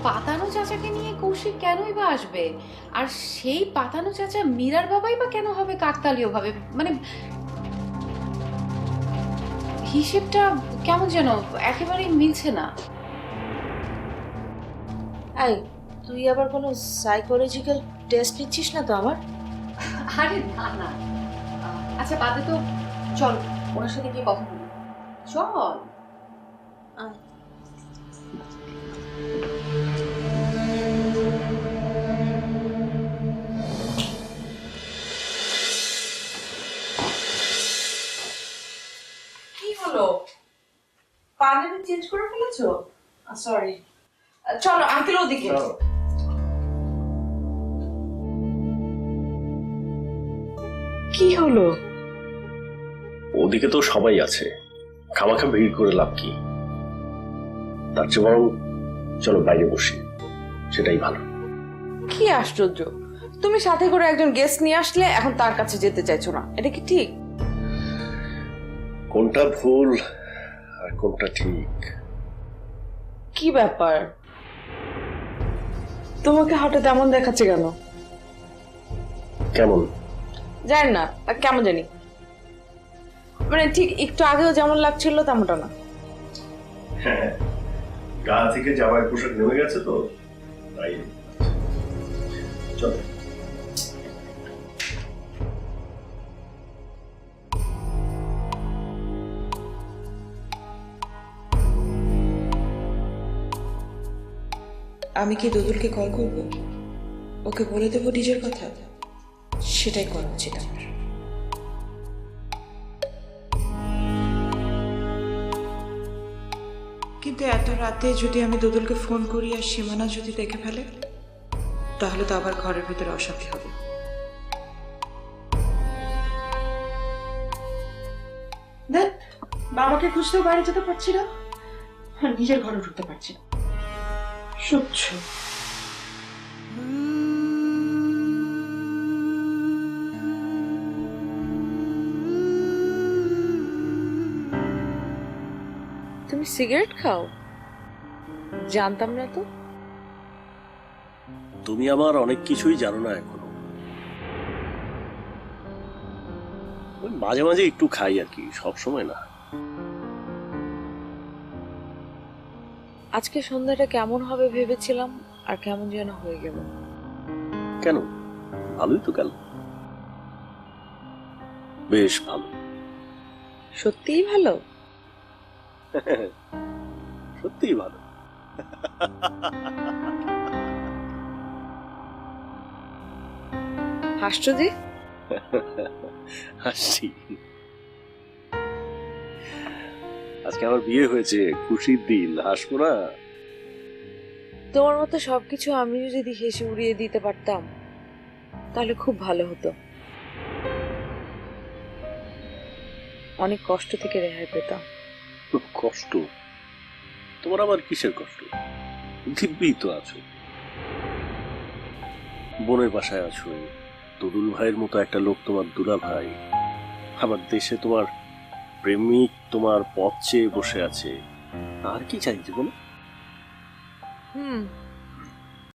পাতানো চাচাকে নিয়ে কৌশিক কেনই বা আসবে? আর সেই পাতানো চাচা মীরার বাবাই বা কেন হবে কাকতালীয় ভাবে? মানে হিসেবটা কেমন যেন একেবারেই মিলছে না। এই, তুই আবার কোনো সাইকোলজিক্যাল টেস্ট নিচ্ছিস না তো আমার? আরে না না, আচ্ছা বাদে তো, চল ওনার সাথে গিয়ে কথা বলি, চল। আয়। কি হলো, পাঞ্জাবি চেঞ্জ করে ফেলেছো? সরি, চলো আঙ্কেল ওদিকে। কি হলো? ওদিকে তো সবাই আছে, খামাখা ভিড় করে লাভ কি? তার চেয়ে বরং চলো বাইরে বসি, সেটাই ভালো। কি আশ্চর্য, তুমি সাথে করে একজন গেস্ট নিয়ে আসলে এখন তার কাছে যেতে চাইছো না, এটা কি ঠিক? কোনটা ভুল আর কোনটা ঠিক? কি ব্যাপার, তোমাকে হঠাৎ এমন দেখাচ্ছে কেন? কেমন? জানি না, কেমন জানি, মানে ঠিক একটু আগেও যেমন লাগছিল তেমনটা না। হ্যাঁ, গা থেকে জামার পোশাক নেমে গেছে তো তাই। চল। আমি কি দুদুলকে কল করব, ওকে বলে দেবো নিজের কথা? সেটাই করা উচিত আমার। কিন্তু এত রাতে যদি আমি দুদুলকে ফোন করি আর সীমানা যদি দেখে ফেলে, তাহলে তো আবার ঘরের ভেতরে অশান্তি হবে। দেখ, বাবাকে খুঁজতেও বাইরে যেতে পারছি না, আর নিজের ঘরে ঢুকতে পারছি না। সহ্য। তুমি সিগারেট খাও? জানতাম না তো। তুমি আমার অনেক কিছুই জানো না এখনো। ওই মাঝে মাঝে একটু খাই আর কি, সব সময় না। আজকে সন্ধ্যাটা কেমন হবে ভেবেছিলাম, আর কেমন যেন হয়ে গেল। কেন, ভালোই তো গেল, বেশ ভালো। সত্যিই ভালো? সত্যিই ভালো। হাসছো যে? হাসছি, আজকে আমার বিয়ে হয়েছে, খুশির দিন, হাসবো না? তোমার মতো সবকিছু আমি যদি হেসে উড়িয়ে দিতে পারতাম তাহলে খুব ভালো হতো, অনেক কষ্ট থেকে রেহাই পেতাম। কষ্ট? তোমার আবার কিসের কষ্ট? দিব্যি তো আছো, বোনের বাসায় আছো, তরুল ভাইয়ের মতো একটা লোক তোমার দুলা ভাই, আবার দেশে তোমার প্রেমিক তোমার পথ চেয়ে বসে আছে। আর কি চাই জীবনে?